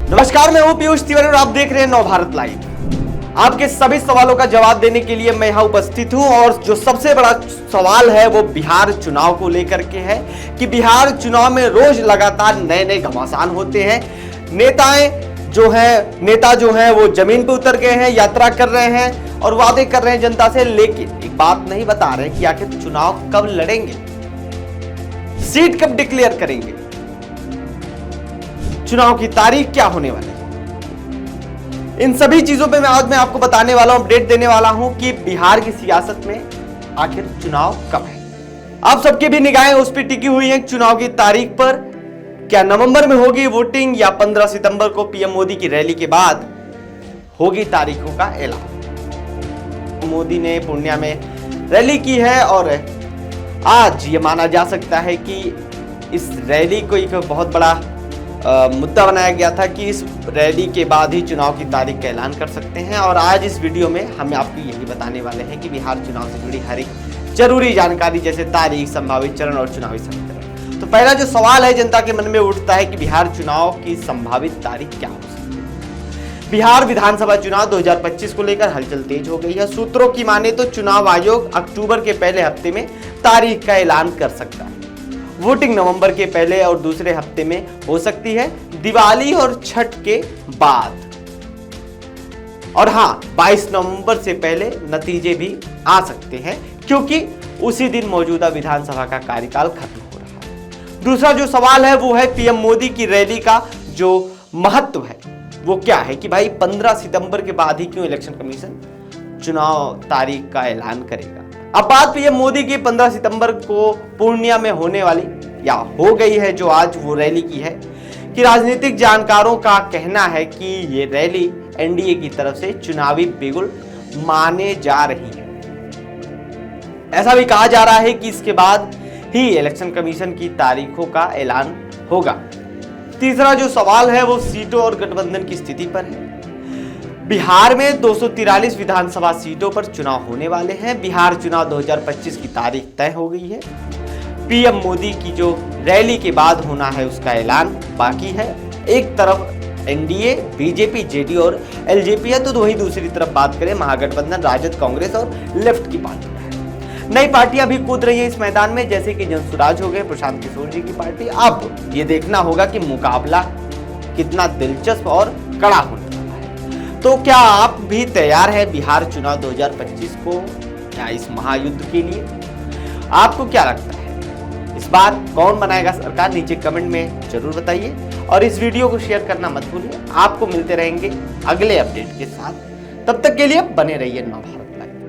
नमस्कार, मैं हूं पीयूष तिवारी और आप देख रहे हैं नव भारत लाइव। आपके सभी सवालों का जवाब देने के लिए मैं यहां उपस्थित हूं और जो सबसे बड़ा सवाल है वो बिहार चुनाव को लेकर के है कि बिहार चुनाव में रोज लगातार नए नए घमासान होते हैं। नेता जो हैं वो जमीन पे उतर गए हैं, यात्रा कर रहे हैं और वादे कर रहे हैं जनता से, लेकिन एक बात नहीं बता रहे कि आखिर चुनाव कब लड़ेंगे, सीट कब डिक्लेयर करेंगे, चुनाव की तारीख क्या होने वाली है। इन सभी चीजों पे आज मैं आपको बताने वाला हूं, अपडेट देने वाला हूं कि बिहार की सियासत में आखिर चुनाव कब है। आप सबकी भी निगाहें उस पर टिकी हुई हैं चुनाव की तारीख पर। क्या नवंबर में होगी वोटिंग या 15 सितंबर को पीएम मोदी की रैली के बाद होगी तारीखों का ऐलान। मोदी ने पूर्णिया में रैली की है और आज ये माना जा सकता है कि इस रैली को एक बहुत बड़ा मुद्दा बनाया गया था कि इस रैली के बाद ही चुनाव की तारीख का ऐलान कर सकते हैं। और आज इस वीडियो में हम आपको यही बताने वाले हैं कि बिहार चुनाव से जुड़ी हर एक जरूरी जानकारी, जैसे तारीख, संभावित चरण और चुनावी समीकरण। तो पहला जो सवाल है जनता के मन में उठता है कि बिहार चुनाव की संभावित तारीख क्या हो सकती है। बिहार विधानसभा चुनाव 2025 को लेकर हलचल तेज हो गई है। सूत्रों की माने तो चुनाव आयोग अक्टूबर के पहले हफ्ते में तारीख का ऐलान कर सकता है। वोटिंग नवंबर के पहले और दूसरे हफ्ते में हो सकती है, दिवाली और छठ के बाद। और हां, 22 नवंबर से पहले नतीजे भी आ सकते हैं क्योंकि उसी दिन मौजूदा विधानसभा का कार्यकाल खत्म हो रहा है। दूसरा जो सवाल है वो है पीएम मोदी की रैली का जो महत्व है वो क्या है कि भाई 15 सितंबर के बाद ही क्यों इलेक्शन कमीशन चुनाव तारीख का ऐलान करेगा। अब बात पीएम मोदी की 15 सितंबर को पूर्णिया में होने वाली या हो गई है जो आज वो रैली की है, कि राजनीतिक जानकारों का कहना है कि ये रैली एनडीए की तरफ से चुनावी बिगुल माने जा रही है। ऐसा भी कहा जा रहा है कि इसके बाद ही इलेक्शन कमीशन की तारीखों का ऐलान होगा। तीसरा जो सवाल है वो सीटों और गठबंधन की स्थिति पर है। बिहार में 243 विधानसभा सीटों पर चुनाव होने वाले हैं। बिहार चुनाव 2025 की तारीख तय हो गई है। पीएम मोदी की जो रैली के बाद होना है उसका ऐलान बाकी है। एक तरफ एनडीए, बीजेपी, जेडीयू और एलजेपी है, तो वहीं दूसरी तरफ बात करें महागठबंधन, राजद, कांग्रेस और लेफ्ट की पार्टी है। नई पार्टियां भी कूद रही है इस मैदान में, जैसे कि जनसुराज हो गए, प्रशांत किशोर जी की पार्टी। अब ये देखना होगा कि मुकाबला कितना दिलचस्प और कड़ा होने। तो क्या आप भी तैयार हैं बिहार चुनाव 2025 को या इस महायुद्ध के लिए? आपको क्या लगता है इस बार कौन बनाएगा सरकार? नीचे कमेंट में जरूर बताइए और इस वीडियो को शेयर करना मत भूलिए। आपको मिलते रहेंगे अगले अपडेट के साथ। तब तक के लिए बने रहिए नव भारत लाइव।